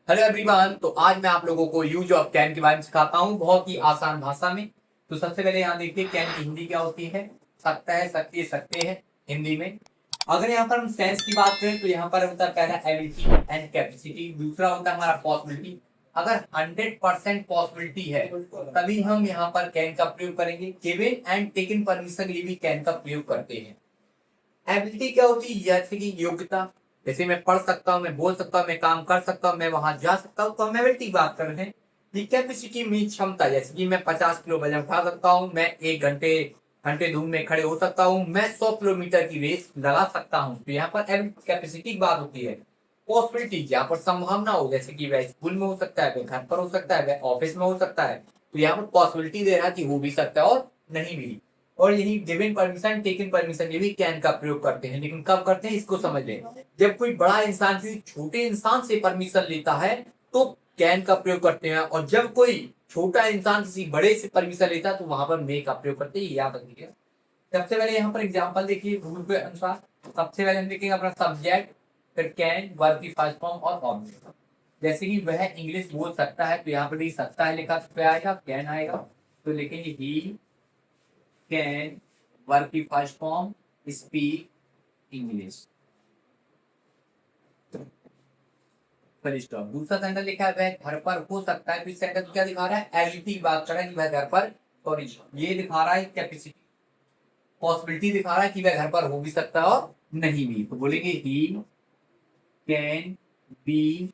Hello everyone. तो आज मैं आप लोगों को यूज ऑफ कैन के बारे में सिखाता हूँ बहुत ही आसान भाषा में। तो सबसे पहले यहाँ देखिए कैन की हिंदी क्या होती है। सकता है, सकती है, सकते हैं हिंदी में। अगर यहाँ पर हम सेंस की बात करें तो यहाँ पर होता है पहला एबिलिटी एंड कैपेसिटी, दूसरा होता है हमारा पॉसिबिलिटी। अगर 100% पॉसिबिलिटी है तभी हम यहाँ पर कैन का प्रयोग करेंगे। गिवन एंड टेकन परमिशन ये भी कैन का प्रयोग करते हैं। एबिलिटी क्या होती है? जैसे कि योग्यता, जैसे मैं पढ़ सकता हूँ, मैं बोल सकता हूँ, मैं काम कर सकता हूँ, मैं वहां जा सकता हूँ, तो हम एबिलिटी की बात कर रहे हैं। ये कैपेसिटी में क्षमता, जैसे कि मैं 50 किलो वजन उठा सकता हूँ, मैं 1 घंटे घंटे धूप में खड़े हो सकता हूँ, मैं 100 किलोमीटर की रेस लगा सकता हूँ। तो यहाँ पर कैपेसिटी की बात होती है। पॉसिबिलिटी यहाँ पर संभावना हो, जैसे कि वह स्कूल में हो सकता है, वह घर पर हो सकता है, वह ऑफिस में हो सकता है। तो यहाँ पर पॉसिबिलिटी दे रहा है कि हो भी सकता है और नहीं भी। और यही गिवन परमिशन टेकन परमिशन ये भी कैन का प्रयोग करते हैं, लेकिन कब करते हैं इसको समझ लें। जब कोई बड़ा इंसान किसी छोटे इंसान से परमिशन लेता है तो कैन का प्रयोग करते हैं, और जब कोई छोटा इंसान किसी बड़े से परमिशन लेता है तो वहां पर मे का प्रयोग करते हैं। याद रखिए। सबसे पहले यहाँ पर एग्जाम्पल देखिए रूल के अनुसार। सबसे पहले हम देखेंगे अपना सब्जेक्ट, फिर कैन, वर्ब की फर्स्ट फॉर्म और ऑब्जेक्ट। जैसे कि वह इंग्लिश बोल सकता है तो यहाँ पर भी सकता है लिखा, तो क्या आएगा? कैन आएगा। तो लिखेंगे ही कैन, वर्ब की फर्स्ट फॉर्म, स्पीक इंग्लिश। दूसरा सेंटेंस लिखा है वह घर पर हो सकता है, तो इस सेंटेंस क्या दिखा रहा है? एबिलिटी की बात कर रहा है कि वह घर पर, सॉरी ये दिखा रहा है कैपेसिटी। पॉसिबिलिटी दिखा रहा है कि वह घर पर हो भी सकता है और नहीं भी। तो बोलेंगे he can be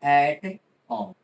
at home.